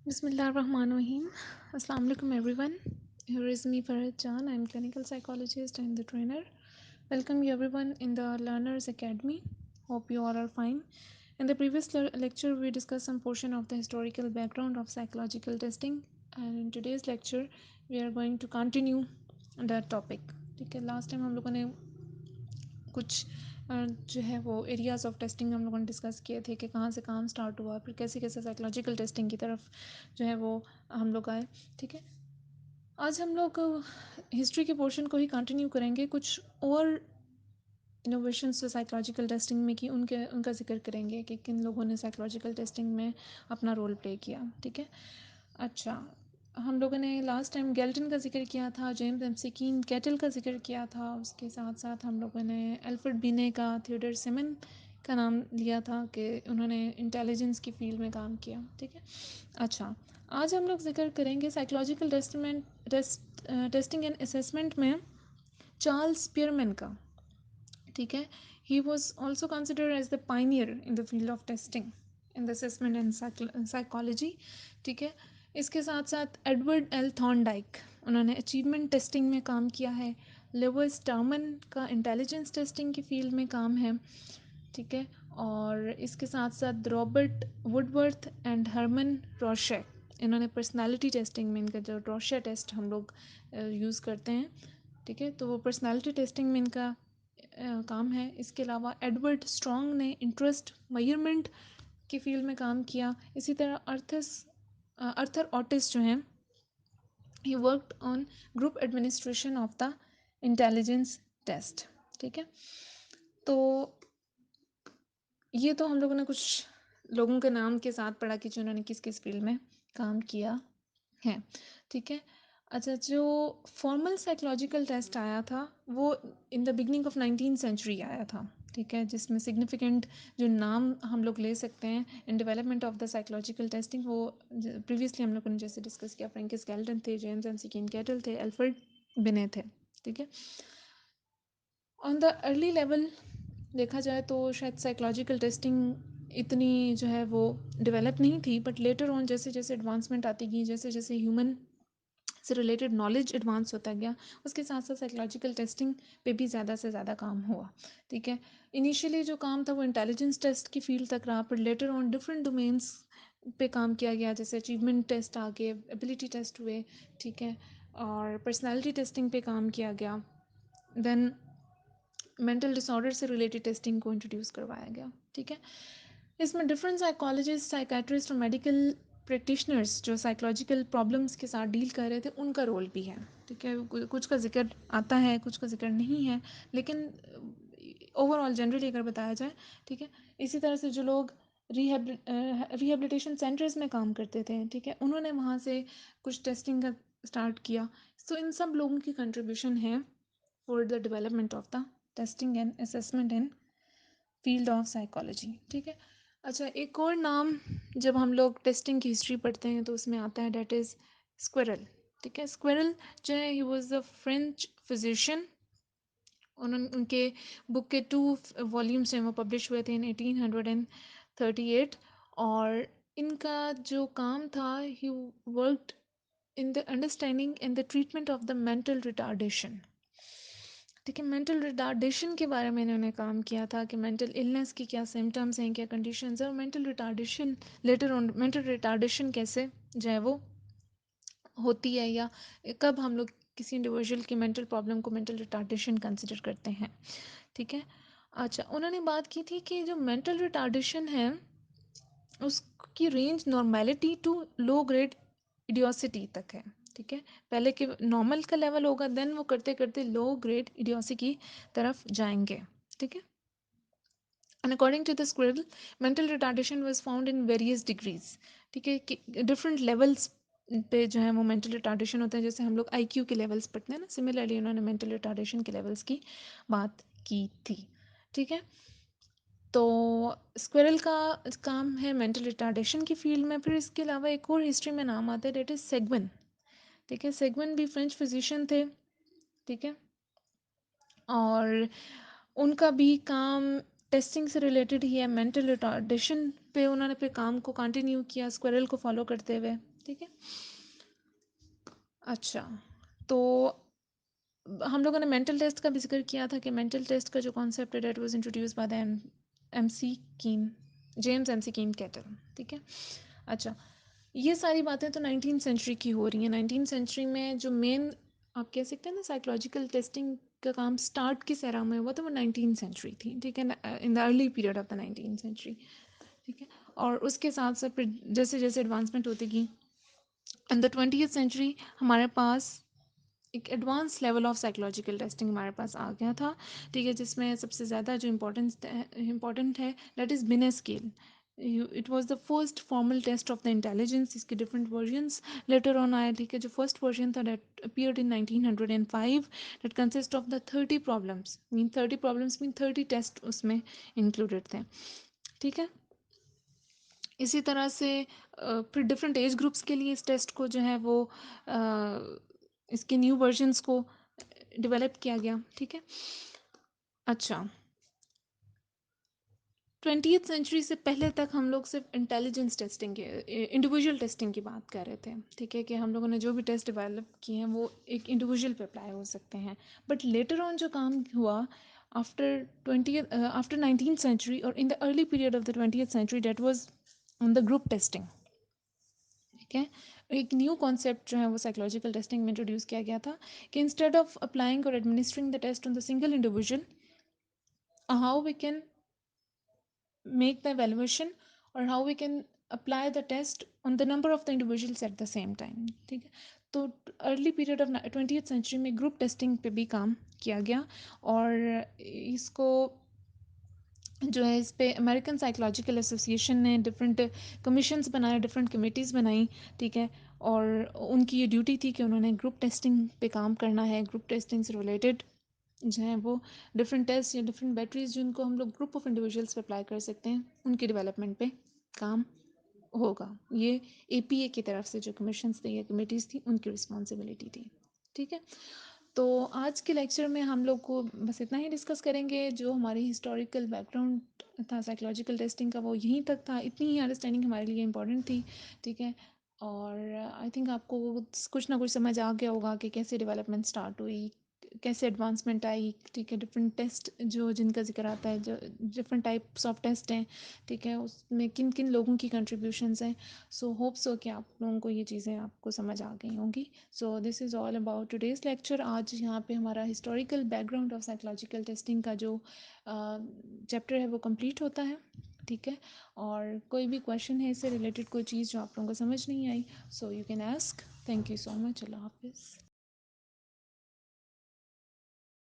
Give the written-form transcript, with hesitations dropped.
Bismillahirrahmanirrahim. Assalamu alaikum everyone. Here is me Farhad Jan. I am clinical psychologist and the trainer. Welcome you everyone in the Learners Academy. Hope you all are fine. In the previous lecture we discussed some portion of the historical background of psychological testing, and in today's lecture we are going to continue that topic. ठीक है, last time हम लोगों ने कुछ जो है वो areas of testing हम लोगों ने डिस्कस किए थे कि कहाँ से काम स्टार्ट हुआ, फिर कैसे कैसे साइकोलॉजिकल टेस्टिंग की तरफ जो है वो हम लोग आए. ठीक है, आज हम लोग हिस्ट्री के पोर्शन को ही कंटिन्यू करेंगे. कुछ और इनोवेशंस साइकोलॉजिकल टेस्टिंग में की उनका जिक्र करेंगे कि किन लोगों ने साइकोलॉजिकल टेस्टिंग में अपना रोल प्ले किया. ठीक है, अच्छा, हम लोगों ने लास्ट टाइम गैल्टन का जिक्र किया था, जेम्स एमसी कैटल का जिक्र किया था. उसके साथ साथ हम लोगों ने अल्फ्रेड बिने का, थियोडर सिमन का नाम लिया था कि उन्होंने इंटेलिजेंस की फील्ड में काम किया. ठीक है, अच्छा, आज हम लोग जिक्र करेंगे साइकोलॉजिकल टेस्टिंग एंड असेसमेंट में चार्ल्स स्पीयरमैन का. ठीक है, he was also considered as the pioneer in the field of testing in the assessment and psychology. ठीक है, इसके साथ साथ एडवर्ड एल थॉर्नडाइक, उन्होंने अचीवमेंट टेस्टिंग में काम किया है. लेविस टर्मन का इंटेलिजेंस टेस्टिंग की फील्ड में काम है. ठीक है, और इसके साथ साथ Robert Woodworth and Hermann Rorschach, इन्होंने पर्सनालिटी टेस्टिंग में, इनका जो रोशे टेस्ट हम लोग यूज़ करते हैं. ठीक है, तो वो पर्सनालिटी टेस्टिंग में इनका काम है. इसके अलावा एडवर्ड स्ट्रॉन्ग ने इंटरेस्ट मेजरमेंट की फील्ड में काम किया. इसी तरह अर्थर ऑटिस जो हैं, he worked on group administration of the intelligence test. ठीक है, तो ये तो हम लोगों ने कुछ लोगों के नाम के साथ पढ़ा कि जिन्होंने किस किस फील्ड में काम किया है. ठीक है, अच्छा, जो फॉर्मल साइकोलॉजिकल टेस्ट आया था वो in the beginning of 19th century आया था. ठीक है, जिसमें सिग्निफिकेंट जो नाम हम लोग ले सकते हैं in development of the psychological testing, वो प्रीवियसली हम लोगों ने जैसे डिस्कस किया, फ्रैंकिस गैल्टन थे, जेम्स एमसी कैटल थे, अल्फ्रेड बिने थे. ठीक है, ऑन द अर्ली लेवल देखा जाए तो शायद साइकोलॉजिकल टेस्टिंग इतनी जो है वो डेवलप नहीं थी, बट लेटर ऑन जैसे जैसे एडवांसमेंट आती गई, जैसे जैसे ह्यूमन से रिलेटेड नॉलेज एडवांस होता गया, उसके साथ साथ साइकोलॉजिकल टेस्टिंग पे भी ज़्यादा से ज़्यादा काम हुआ. ठीक है, इनिशियली जो काम था वो इंटेलिजेंस टेस्ट की फील्ड तक रहा, पर लेटर ऑन डिफरेंट डोमेन्स पे काम किया गया, जैसे अचीवमेंट टेस्ट आ गए, एबिलिटी टेस्ट हुए. ठीक है, और पर्सनालिटी टेस्टिंग पे काम किया गया. देन मेंटल डिसऑर्डर से रिलेटेड टेस्टिंग को इंट्रोड्यूस करवाया गया. ठीक है, इसमें डिफरेंट साइकोलॉजिस्ट, साइकेट्रिस्ट और मेडिकल प्रैक्टिशनर्स जो साइकोलॉजिकल प्रॉब्लम्स के साथ डील कर रहे थे, उनका रोल भी है. ठीक है, कुछ का जिक्र आता है, कुछ का जिक्र नहीं है, लेकिन ओवरऑल जनरली अगर बताया जाए. ठीक है, इसी तरह से जो लोग रिहेबिलिटेशन सेंटर्स में काम करते थे, ठीक है, उन्होंने वहाँ से कुछ टेस्टिंग का स्टार्ट किया. तो इन सब लोगों की कंट्रीब्यूशन है for the development of the testing and assessment in field of psychology. ठीक है, अच्छा, एक और नाम जब हम लोग टेस्टिंग की हिस्ट्री पढ़ते हैं तो उसमें आता है, डेट इज़ स्क्विरल. ठीक है, स्क्विरल जो है, he was the French physician. उनके बुक के 2 वॉल्यूम्स हैं वो पब्लिश हुए थे इन 1838. और इनका जो काम था, he worked in the understanding and the treatment of the mental retardation. ठीक है, मेंटल रिटार्डेशन के बारे में इन्होंने काम किया था कि मेंटल इलनेस की क्या सिम्टम्स हैं, क्या कंडीशंस हैं, और mental retardation later on, mental retardation कैसे जो है वो होती है, या कब हम लोग किसी इंडिविजुअल की मेंटल प्रॉब्लम को मेंटल रिटार्डेशन कंसिडर करते हैं. ठीक है, अच्छा, उन्होंने बात की थी कि जो मेंटल रिटार्डेशन है उसकी range normality to low grade idiocy तक है. ठीक है, पहले के नॉर्मल का लेवल होगा, देन वो करते करते लो ग्रेड इडियोसी की तरफ जाएंगे. ठीक है, and according to the squirrel, mental retardation was found in various degrees. ठीक है, कि डिफरेंट लेवल्स पे जो है वो मेंटल रिटार्डेशन होता है, जैसे हम लोग आईक्यू के लेवल्स पढ़ते हैं ना, सिमिलरली उन्होंने मेंटल रिटार्डेशन के लेवल्स की बात की थी. ठीक है, तो स्क्विरल का काम है मेंटल रिटार्डेशन की फील्ड में. फिर इसके अलावा एक और हिस्ट्री में नाम आता है, डेट इज़ सेगवन. ठीक है, सेगवन भी फ्रेंच फिजिशियन थे. ठीक है, और उनका भी काम टेस्टिंग से रिलेटेड ही है, मेंटल रिटार्डेशन पे उन्होंने पे काम को कंटिन्यू किया स्क्विरल को फॉलो करते हुए, ठीक है। अच्छा, तो हम लोगों ने मेंटल टेस्ट का भी जिक्र किया था कि मेंटल टेस्ट का जो कॉन्सेप्ट है that was introduced by the McKeen, James M C कीन कैटल, ठीक है। अच्छा, ये सारी बातें तो 19th सेंचुरी की हो रही हैं। 19th सेंचुरी में जो मेन आप कह सकते हैं ना साइकोलॉजिकल टेस्टिंग का काम स्टार्ट किस एरा में हुआ था, वो 19th सेंचुरी थी, ठीक है, in the early period of the 19th century, ठीक है। और उसके साथ साथ फिर जैसे जैसे एडवांसमेंट होती गई इन द 20th सेंचुरी हमारे पास एक advance level of psychological testing हमारे पास आ गया था, ठीक है, जिसमें सबसे ज़्यादा जो इम्पोर्टेंट है that is Binet scale. It was the first formal test of the intelligence. इसके डिफरेंट वर्जन्स लेटर ऑन आए, ठीक है। जो फर्स्ट वर्जन था that appeared in 1905 that consist of the 30 problems mean 30 test उसमें इंक्लूडेड थे, ठीक है। इसी तरह से फिर डिफरेंट एज ग्रुप्स के लिए इस टेस्ट को जो है वो इसके न्यू वर्जन्स को डेवलप किया गया, ठीक है। अच्छा, 20th सेंचुरी से पहले तक हम लोग सिर्फ इंटेलिजेंस टेस्टिंग के इंडिविजुअल टेस्टिंग की बात कर रहे थे, ठीक है, कि हम लोगों ने जो भी टेस्ट डेवलप किए हैं वो एक इंडिविजुअल पे अप्लाई हो सकते हैं। बट लेटर ऑन जो काम हुआ आफ्टर 19th सेंचुरी और in the early period of the 20th century that was on the group testing, ठीक है। एक न्यू कॉन्सेप्ट जो है वो साइकोलॉजिकल टेस्टिंग में इंट्रोड्यूस किया गया था कि इंस्टेड ऑफ अप्लाइंग और administering the test on the single individual, how we can make the evaluation or how we can apply the test on the number of the individuals at the same time, ठीक है। तो early period of 20th century में group testing पे भी काम किया गया और इसको जो है इस पे अमेरिकन साइकोलॉजिकल एसोसिएशन ने डिफरेंट कमीशंस बनाए, डिफरेंट कमिटीज़ बनाई, ठीक है। और उनकी ये ड्यूटी थी कि उन्होंने ग्रुप टेस्टिंग पे काम करना है। ग्रुप टेस्टिंग से रिलेटेड जो है वो डिफरेंट टेस्ट या डिफरेंट बैटरीज जिनको हम लोग ग्रुप ऑफ इंडिविजुअल्स पे अप्लाई कर सकते हैं उनके डेवलपमेंट पे काम होगा। ये एपीए की तरफ से जो कमीशंस थे या कमिटीज़ थी उनकी रिस्पॉन्सिबिलिटी थी, ठीक है। तो आज के लेक्चर में हम लोग को बस इतना ही डिस्कस करेंगे। जो हमारी हिस्टोरिकल बैकग्राउंड था साइकोलॉजिकल टेस्टिंग का वो यहीं तक था। इतनी ही अंडरस्टैंडिंग हमारे लिए इम्पोर्टेंट थी, ठीक है। और आई थिंक आपको कुछ ना कुछ समझ आ गया होगा कि कैसे डेवलपमेंट स्टार्ट हुई, कैसे एडवांसमेंट आई, ठीक है। डिफरेंट टेस्ट जो जिनका जिक्र आता है, जो डिफरेंट टाइप्स ऑफ टेस्ट हैं, ठीक है, उसमें किन किन लोगों की कंट्रीब्यूशंस हैं। सो होप सो कि आप लोगों को ये चीज़ें आपको समझ आ गई होंगी। So this is all about today's lecture. आज यहाँ पे हमारा historical background of psychological testing का जो चैप्टर है वो कंप्लीट होता है, ठीक है। और कोई भी क्वेश्चन है इससे रिलेटेड, कोई चीज़ जो आप लोगों को समझ नहीं आई, so you can ask. Thank you so much. Allah हाफिज़।